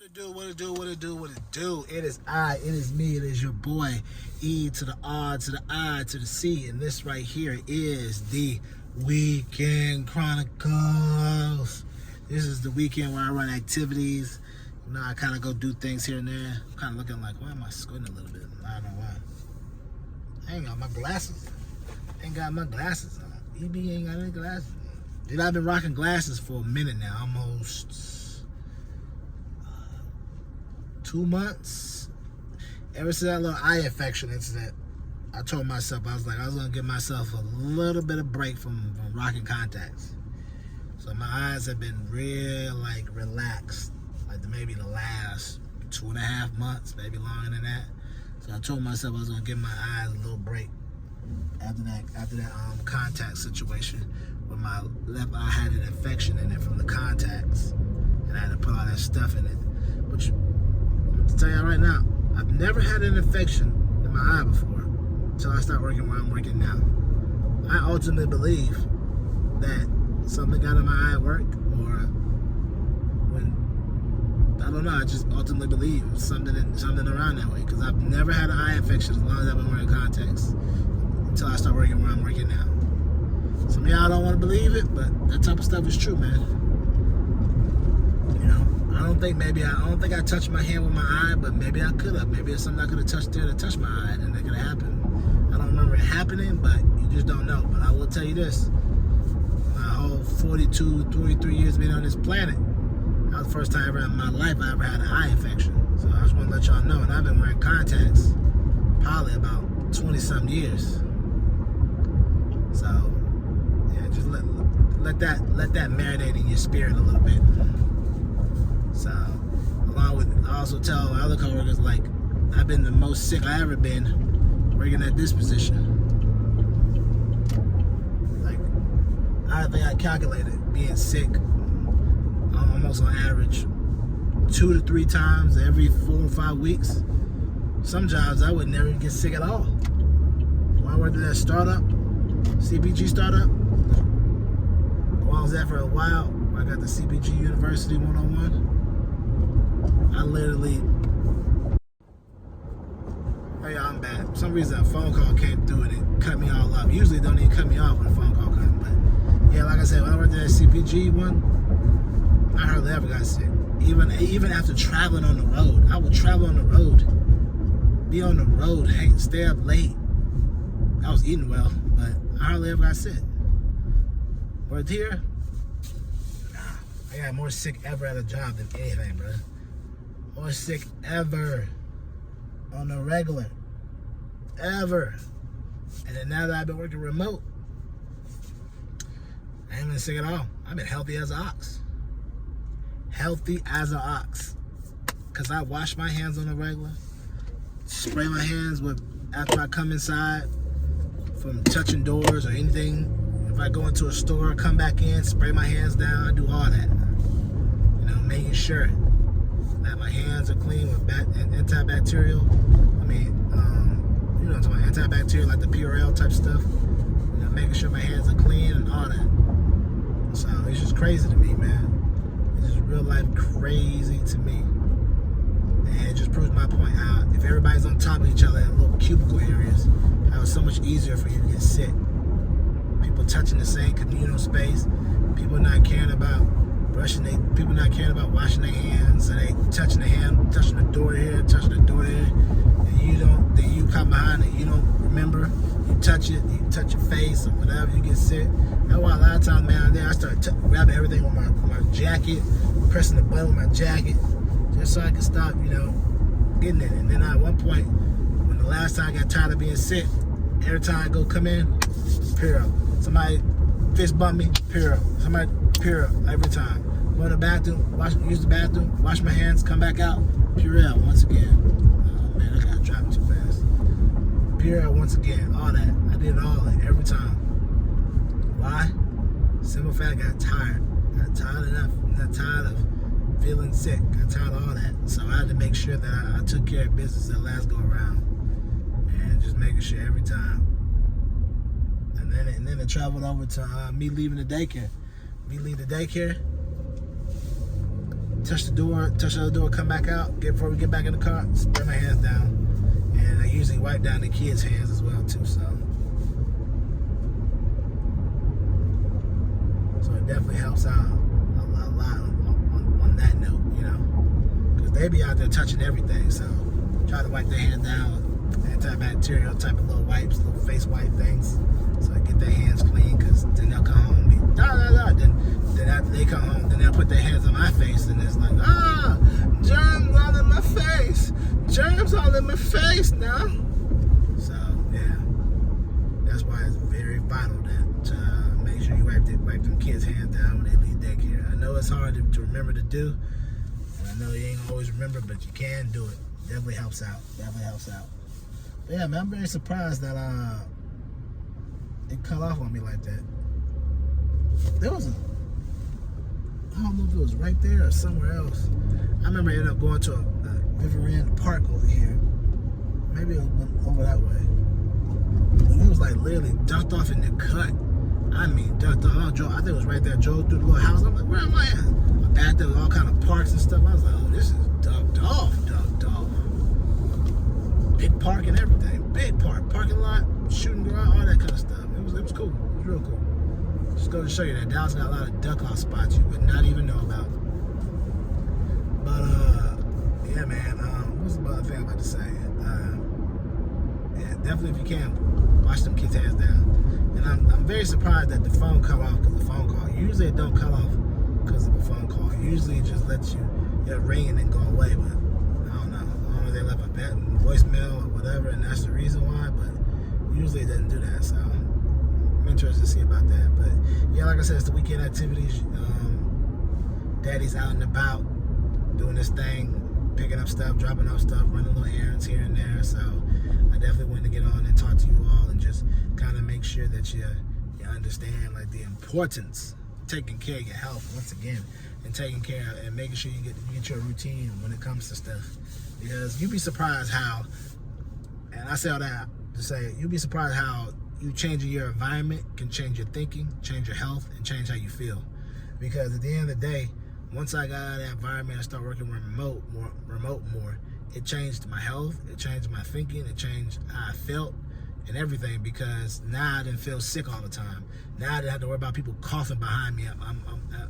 What it do? It is I, it is me, it is your boy, E to the R to the I to the C, and this right here is the Weekend Chronicles. This is the weekend where I run activities. You know, I kind of go do things here and there. I'm kind of looking like, why am I squinting a little bit? I don't know why. I ain't got my glasses. Ain't got my glasses on. EB ain't got any glasses on. Dude, I've been rocking glasses for a minute now, almost 2 months. Ever since that little eye infection incident, I told myself, I was gonna give myself a little bit of break from rocking contacts. So my eyes have been real relaxed, maybe the last 2.5 months, maybe longer than that. So I told myself I was gonna give my eyes a little break after that contact situation where my left eye had an infection in it from the contacts, and I had to put all that stuff in it. But I'm gonna tell you right now, I've never had an infection in my eye before until I start working where I'm working now. I ultimately believe that something got in my eye at work, or I don't know, I just ultimately believe something around that way, because I've never had an eye infection as long as I've been wearing contacts until I start working where I'm working now. Some of y'all don't want to believe it, but that type of stuff is true, man. You know, I don't think I touched my hand with my eye, but maybe I could have. Maybe it's something I could have touched there to touch my eye, and it could have happened. I don't remember it happening, but you just don't know. But I will tell you this: my whole 43 years being on this planet, that was the first time ever in my life I ever had an eye infection. So I just want to let y'all know, and I've been wearing contacts probably about 20-something years. So yeah, just let that marinate in your spirit a little bit. So along with, I also tell my other coworkers, I've been the most sick I ever been working at this position. I think I calculated being sick almost on average 2 to 3 times every 4 or 5 weeks. Some jobs I would never get sick at all. When I worked at that startup, CPG startup, while I was there for a while, I got the CPG University 101. I literally, hey, I'm bad. For some reason a phone call came through and it cut me all off. Usually it don't even cut me off when a phone call comes, but yeah, like I said, when I worked at that CPG one, I hardly ever got sick. Even after traveling on the road, I would travel on the road, be on the road, stay up late. I was eating well, but I hardly ever got sick. Worked here, I got more sick ever at a job than anything, bro. More sick ever on the regular, ever. And then now that I've been working remote, I ain't been sick at all. I've been healthy as an ox. Healthy as an ox. Because I wash my hands on the regular, spray my hands after I come inside from touching doors or anything. If I go into a store, come back in, spray my hands down, I do all that. You know, making sure that my hands are clean with antibacterial. I mean, you know what I'm talking about, antibacterial, like the Purell type stuff. You know, making sure my hands are clean and all that. So it's just crazy to me, man. It's just real life crazy to me. And it just proves my point how if everybody's on top of each other in little cubicle areas, how it's so much easier for you to get sick. People touching the same communal space, people not caring about people not caring about washing their hands, so they touching the door here, touching the door there, and you come behind it, you don't remember, you touch it, you touch your face or whatever, you get sick. That's why a lot of times, man, I start grabbing everything with my jacket, pressing the button with my jacket, just so I can stop, getting it. And then at one point, when the last time I got tired of being sick, every time I go come in, Purell. Somebody fist bump me, Purell. Somebody Purell every time. Go in the bathroom, use the bathroom, wash my hands, come back out, Purell once again. Oh man, I got dropped too fast. Purell once again, all that. I did all that every time. Why? Simple fact, I got tired. Got tired of feeling sick. Got tired of all that. So I had to make sure that I took care of business that last go around. And just making sure every time. And then it traveled over to me leaving the daycare. Me leave the daycare. touch the other door, come back out. Before we get back in the car, spray my hands down. And I usually wipe down the kids' hands as well too. So it definitely helps out a lot on that note, you know, because they be out there touching everything. So try to wipe their hands down with antibacterial type of little wipes, little face wipe things, so they get their hands clean. Because then they'll come home and be Then after they come home, then they'll put their hands on my face, and it's like, germs all in my face. Germs all in my face now. So yeah, that's why it's very vital to make sure you wipe them kids' hands down when they leave daycare. I know it's hard to remember to do, and I know you ain't always remember, but you can do it. Definitely helps out. But yeah, man, I'm very surprised that it cut off on me like that. There was I don't know if it was right there or somewhere else. I remember I ended up going to a Riverend Park over here. Maybe it went over that way. And it was like literally ducked off in the cut. I mean, ducked off. I think it was right there. Drove through the little house. I'm like, where am I at? Back there with all kind of parks and stuff. I was like, oh, this is ducked off. Big park and everything. Big park. Parking lot, shooting garage, all that kind of stuff. It was cool. It was real cool. Just go to show you that Dallas got a lot of duck off spots you would not even know about. But yeah, man. What's the other thing I'm about to say? Yeah, definitely if you can, wash them kids' hands down. And I'm very surprised that the phone cut off because of the phone call. Usually it don't cut off because of a phone call. Usually it just lets you ring and then go away. But I don't know if they left a voicemail or whatever, and that's the reason why. But usually it doesn't do that. So I'm interested to see about that. But yeah, like I said, it's the weekend activities. Daddy's out and about doing this thing, picking up stuff, dropping off stuff, running little errands here and there. So I definitely wanted to get on and talk to you all and just kind of make sure that you understand like the importance of taking care of your health once again, and taking care and making sure you get your routine when it comes to stuff. Because you'd be surprised how, and I say all that to say, you'd be surprised how you changing your environment can change your thinking, change your health, and change how you feel. Because at the end of the day, once I got out of that environment and started working remote more, it changed my health, it changed my thinking, it changed how I felt and everything, because now I didn't feel sick all the time. Now I didn't have to worry about people coughing behind me,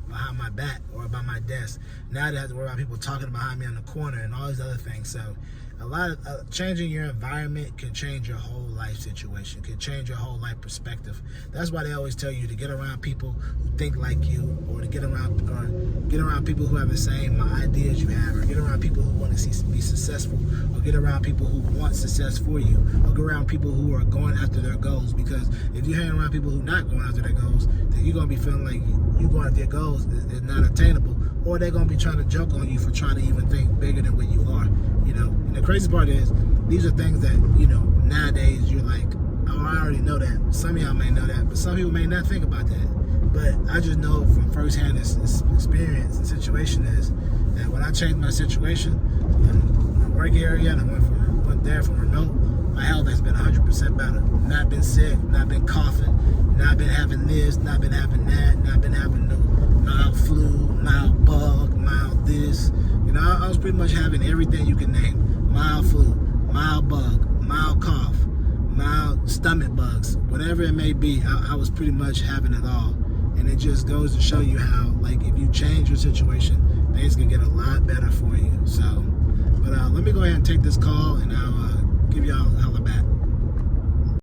behind my back or by my desk. Now I didn't have to worry about people talking behind me on the corner and all these other things. So a lot of changing your environment can change your whole life situation, can change your whole life perspective. That's why they always tell you to get around people who think like you, or to get around people who have the same ideas you have, or get around people who want to be successful, or get around people who want success for you, or get around people who are going after their goals. Because if you hang around people who are not going after their goals, then you're going to be feeling like you going after your goals is not attainable, or they're going to be trying to joke on you for trying to even think bigger than what you are, you know. And the crazy part is, these are things that, you know, nowadays you're like, oh, I already know that. Some of y'all may know that, but some people may not think about that. But I just know from firsthand experience and situation is that when I changed my situation in my work area and I went there from remote, my health has been 100% better. Not been sick, not been coughing, not been having this, not been having that, not been having no mild flu, mild bug, mild this. You know, I was pretty much having everything you can name. Mild flu, mild bug, mild cough, mild stomach bugs, whatever it may be, I was pretty much having it all. And it just goes to show you how, like, if you change your situation, things can get a lot better for you. So, but let me go ahead and take this call, and I'll give y'all